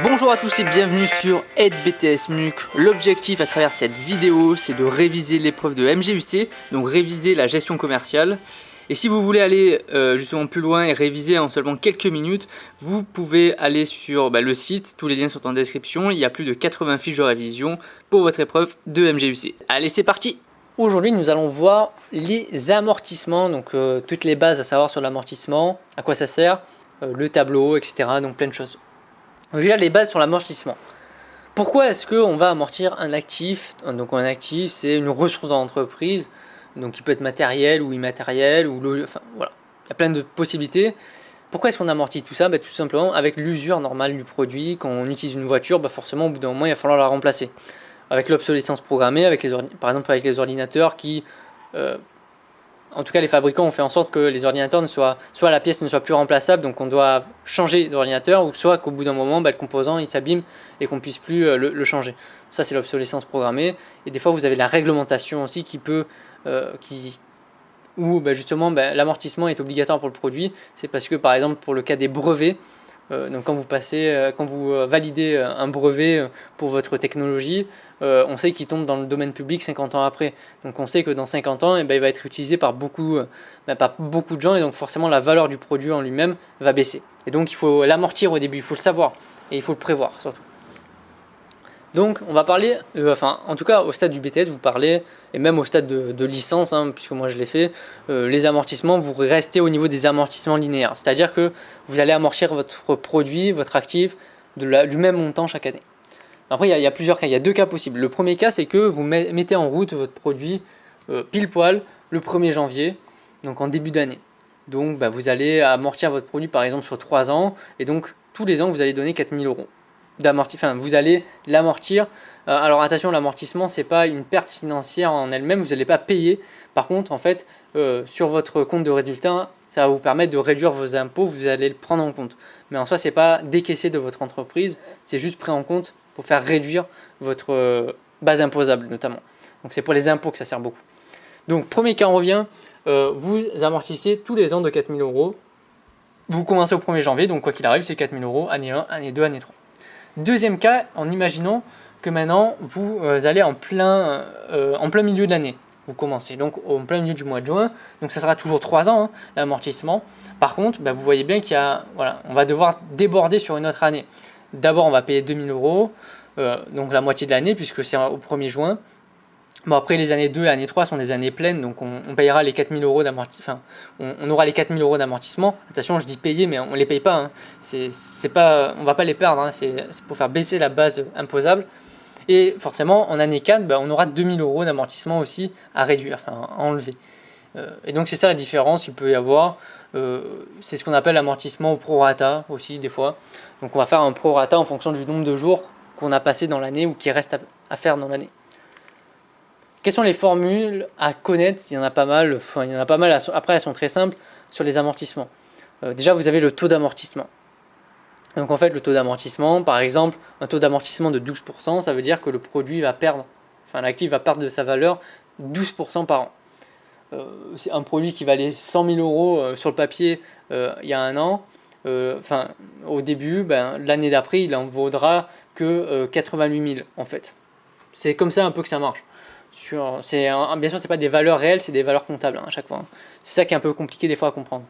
Bonjour à tous et bienvenue sur Aide BTS MUC. L'objectif à travers cette vidéo, c'est de réviser l'épreuve de MGUC, donc réviser la gestion commerciale. Et si vous voulez aller justement plus loin et réviser en seulement quelques minutes, vous pouvez aller sur le site, tous les liens sont en description, il y a plus de 80 fiches de révision pour votre épreuve de MGUC. Allez, c'est parti! Aujourd'hui, nous allons voir les amortissements, donc toutes les bases à savoir sur l'amortissement, à quoi ça sert, le tableau, etc. Donc plein de choses. Déjà, les bases sur l'amortissement. Pourquoi est-ce qu'on va amortir un actif? Donc un actif, c'est une ressource dans l'entreprise, donc il peut être matériel ou immatériel, enfin voilà, il y a plein de possibilités. Pourquoi est-ce qu'on amortit tout ça? Tout simplement avec l'usure normale du produit. Quand on utilise une voiture, forcément au bout d'un moment il va falloir la remplacer. Avec l'obsolescence programmée, par exemple avec les ordinateurs qui... en tout cas, les fabricants ont fait en sorte que les ordinateurs soit la pièce ne soit plus remplaçable, donc on doit changer d'ordinateur, ou soit qu'au bout d'un moment, le composant il s'abîme et qu'on puisse plus le changer. Ça, c'est l'obsolescence programmée. Et des fois, vous avez la réglementation aussi qui peut, où justement l'amortissement est obligatoire pour le produit. C'est parce que, par exemple, pour le cas des brevets, donc quand vous validez un brevet pour votre technologie, on sait qu'il tombe dans le domaine public 50 ans après. Donc on sait que dans 50 ans, il va être utilisé par beaucoup de gens, et donc forcément la valeur du produit en lui-même va baisser. Et donc il faut l'amortir au début, il faut le savoir et il faut le prévoir surtout. Donc on va parler, en tout cas au stade du BTS, vous parlez, et même au stade de licence, puisque moi je l'ai fait, les amortissements, vous restez au niveau des amortissements linéaires. C'est-à-dire que vous allez amortir votre produit, votre actif, du même montant chaque année. Après il y a plusieurs cas, il y a deux cas possibles. Le premier cas, c'est que vous mettez en route votre produit pile poil le 1er janvier, donc en début d'année. Donc vous allez amortir votre produit par exemple sur 3 ans, et donc tous les ans vous allez donner 4 000 euros. Vous allez l'amortir. Alors attention, l'amortissement c'est pas une perte financière en elle-même, vous n'allez pas payer. Par contre, en fait, sur votre compte de résultat, ça va vous permettre de réduire vos impôts, vous allez le prendre en compte. Mais en soi, c'est pas décaissé de votre entreprise, c'est juste pris en compte pour faire réduire votre base imposable notamment. Donc c'est pour les impôts que ça sert beaucoup. Donc premier cas, on revient, vous amortissez tous les ans de 4 000 euros. Vous commencez au 1er janvier, donc quoi qu'il arrive, c'est 4 000 euros, année 1, année 2, année 3. Deuxième cas, en imaginant que maintenant vous allez en plein milieu de l'année. Vous commencez donc en plein milieu du mois de juin, donc ça sera toujours 3 ans l'amortissement. Par contre, vous voyez bien on va devoir déborder sur une autre année. D'abord, on va payer 2 000 euros, donc la moitié de l'année puisque c'est au 1er juin. Bon, après, les années 2 et années 3 sont des années pleines, donc on payera les 4 000 euros d'amortissement. On aura les 4 000 euros d'amortissement. Attention, je dis payer, mais on ne les paye pas. On ne va pas les perdre. C'est pour faire baisser la base imposable. Et forcément, en année 4, on aura 2 000 euros d'amortissement aussi à réduire, à enlever. Et donc, c'est ça la différence qu'il peut y avoir. C'est ce qu'on appelle l'amortissement au prorata aussi, des fois. Donc, on va faire un prorata en fonction du nombre de jours qu'on a passé dans l'année ou qui reste à faire dans l'année. Quelles sont les formules à connaître? Il y en a pas mal. Après, elles sont très simples sur les amortissements. Déjà, vous avez le taux d'amortissement. Donc en fait, le taux d'amortissement, par exemple, un taux d'amortissement de 12%, ça veut dire que le produit va perdre, l'actif va perdre de sa valeur 12% par an. C'est un produit qui valait 100 000 euros sur le papier il y a un an. Au début, l'année d'après, il en vaudra que 88 000 en fait. C'est comme ça un peu que ça marche. Bien sûr, c'est pas des valeurs réelles, c'est des valeurs comptables à chaque fois. C'est ça qui est un peu compliqué des fois à comprendre.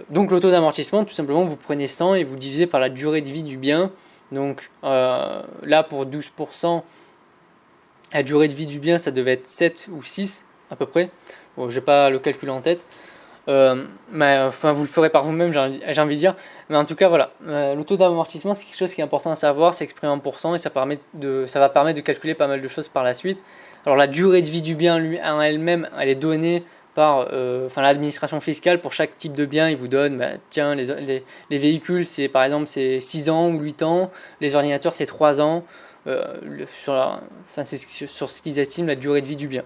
Donc le taux d'amortissement, tout simplement, vous prenez 100 et vous divisez par la durée de vie du bien. Donc là, pour 12%, la durée de vie du bien, ça devait être 7 ou 6 à peu près. Bon, j'ai pas le calcul en tête. Vous le ferez par vous-même, j'ai envie de dire. Mais en tout cas, voilà. Le taux d'amortissement, c'est quelque chose qui est important à savoir, c'est exprimé en pourcent et ça va permettre de calculer pas mal de choses par la suite. Alors la durée de vie du bien en elle-même, elle est donnée par l'administration fiscale. Pour chaque type de bien, il vous donne, les véhicules, par exemple, c'est 6 ans ou 8 ans. Les ordinateurs, c'est 3 ans. C'est sur ce qu'ils estiment la durée de vie du bien.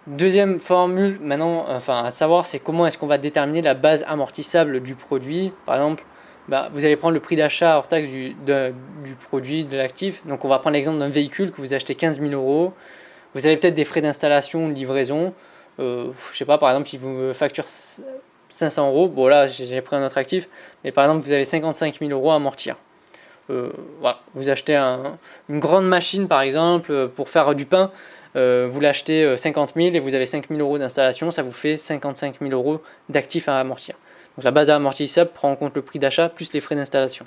Deuxième formule, maintenant, à savoir, c'est comment est-ce qu'on va déterminer la base amortissable du produit. Par exemple, vous allez prendre le prix d'achat hors taxe du produit, de l'actif. Donc, on va prendre l'exemple d'un véhicule que vous achetez 15 000 euros. Vous avez peut-être des frais d'installation ou de livraison. Je sais pas, par exemple, si vous facture 500 euros. Bon là j'ai pris un autre actif, mais par exemple vous avez 55 000 euros à amortir. Voilà. Vous achetez une grande machine par exemple pour faire du pain, vous l'achetez 50 000 et vous avez 5 000 euros d'installation, ça vous fait 55 000 euros d'actifs à amortir. Donc la base amortissable prend en compte le prix d'achat plus les frais d'installation.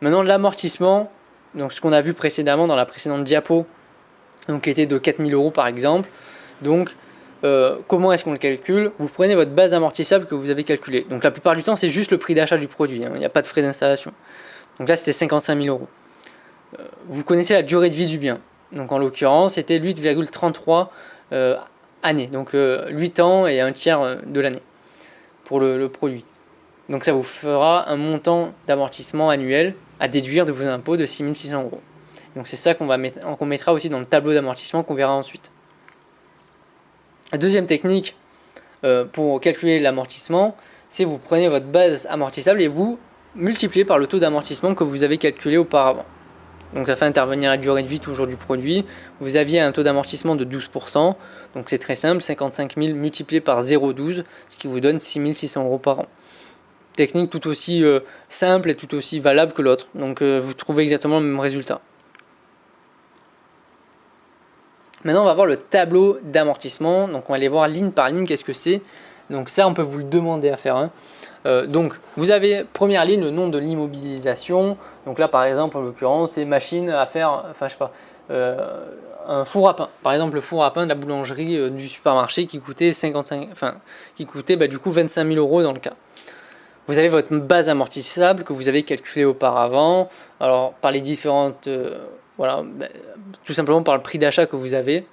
Maintenant l'amortissement, donc ce qu'on a vu précédemment dans la précédente diapo, donc qui était de 4 000 euros par exemple. Donc comment est-ce qu'on le calcule? Vous prenez votre base amortissable que vous avez calculée. Donc la plupart du temps c'est juste le prix d'achat du produit, hein, il n'y a pas de frais d'installation. Donc là c'était 55 000 euros. Vous connaissez la durée de vie du bien. Donc en l'occurrence c'était 8,33 années. Donc 8 ans et un tiers de l'année pour le produit. Donc ça vous fera un montant d'amortissement annuel à déduire de vos impôts de 6 600 euros. Donc c'est ça qu'on mettra aussi dans le tableau d'amortissement qu'on verra ensuite. La deuxième technique pour calculer l'amortissement, c'est vous prenez votre base amortissable et vous multipliez par le taux d'amortissement que vous avez calculé auparavant. Donc ça fait intervenir la durée de vie toujours du produit. Vous aviez un taux d'amortissement de 12%, donc c'est très simple, 55 000 multiplié par 0,12, ce qui vous donne 6 600 euros par an. Technique tout aussi simple et tout aussi valable que l'autre, donc vous trouvez exactement le même résultat. Maintenant on va voir le tableau d'amortissement, donc on va aller voir ligne par ligne qu'est-ce que c'est. Donc ça on peut vous le demander à faire. Donc vous avez première ligne le nom de l'immobilisation, donc là par exemple en l'occurrence c'est machine à faire, enfin je sais pas, un four à pain, par exemple le four à pain de la boulangerie du supermarché qui coûtait du coup 25 000 euros dans le cas. Vous avez votre base amortissable que vous avez calculée auparavant, alors par les différentes, tout simplement par le prix d'achat que vous avez,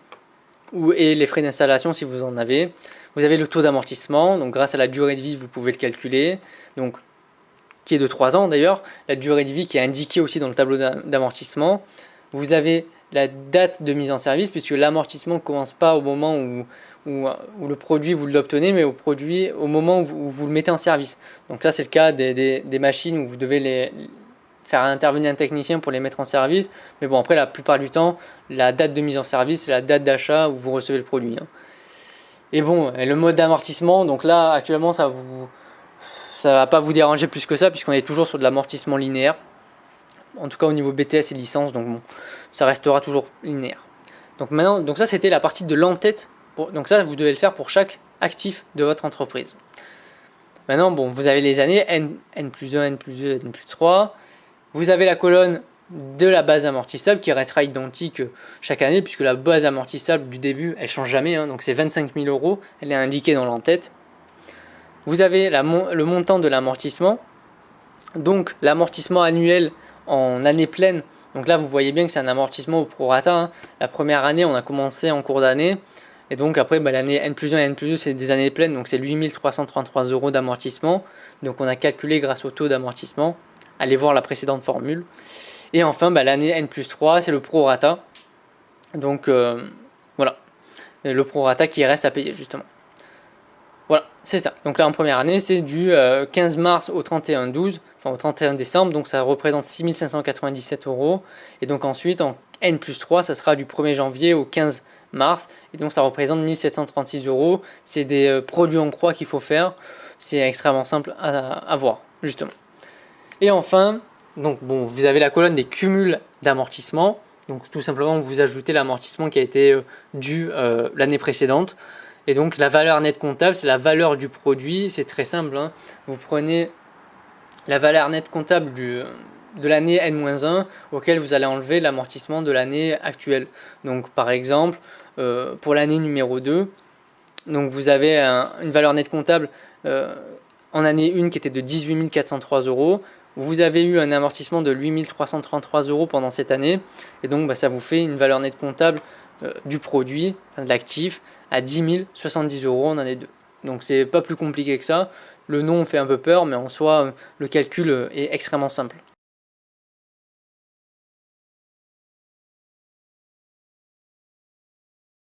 et les frais d'installation si vous en avez. Vous avez le taux d'amortissement, donc grâce à la durée de vie vous pouvez le calculer, donc qui est de 3 ans d'ailleurs, la durée de vie qui est indiquée aussi dans le tableau d'amortissement. Vous avez la date de mise en service puisque l'amortissement ne commence pas au moment où le produit vous l'obtenez, mais au moment où vous le mettez en service. Donc ça c'est le cas des machines où vous devez faire intervenir un technicien pour les mettre en service, mais bon après la plupart du temps la date de mise en service c'est la date d'achat où vous recevez le produit. Et bon, le mode d'amortissement, donc là actuellement ça va pas vous déranger plus que ça puisqu'on est toujours sur de l'amortissement linéaire, en tout cas au niveau BTS et licence, donc bon, ça restera toujours linéaire. Donc maintenant, ça c'était la partie de l'entête, donc ça vous devez le faire pour chaque actif de votre entreprise. Maintenant bon, vous avez les années N+1, N+2, N+3, vous avez la colonne de la base amortissable qui restera identique chaque année puisque la base amortissable du début elle change jamais, donc c'est 25 000 euros, elle est indiquée dans l'entête. Vous avez le montant de l'amortissement, donc l'amortissement annuel en année pleine, donc là vous voyez bien que c'est un amortissement au prorata, la première année on a commencé en cours d'année et donc après l'année N+1 et N+2 c'est des années pleines, donc c'est 8 333 euros d'amortissement, donc on a calculé grâce au taux d'amortissement, allez voir la précédente formule. Et enfin, l'année N+3, c'est le prorata. Donc voilà, le prorata qui reste à payer justement. Voilà, c'est ça. Donc là, en première année, c'est du 15 mars au 31/12, enfin au 31 décembre, donc ça représente 6 597 euros. Et donc ensuite, en N+3, ça sera du 1er janvier au 15 mars, et donc ça représente 1 736 euros. C'est des produits en croix qu'il faut faire. C'est extrêmement simple à voir, justement. Et enfin, donc bon, vous avez la colonne des cumuls d'amortissement. Donc tout simplement, vous ajoutez l'amortissement qui a été dû l'année précédente. Et donc la valeur nette comptable, c'est la valeur du produit. C'est très simple. Vous prenez la valeur nette comptable de l'année N-1 auquel vous allez enlever l'amortissement de l'année actuelle. Donc par exemple, pour l'année numéro 2, donc vous avez une valeur nette comptable en année 1 qui était de 18 403 euros. Vous avez eu un amortissement de 8 333 euros pendant cette année, et donc ça vous fait une valeur nette comptable du produit, de l'actif, à 10 070 euros en année 2. Donc c'est pas plus compliqué que ça. Le nom fait un peu peur, mais en soi, le calcul est extrêmement simple.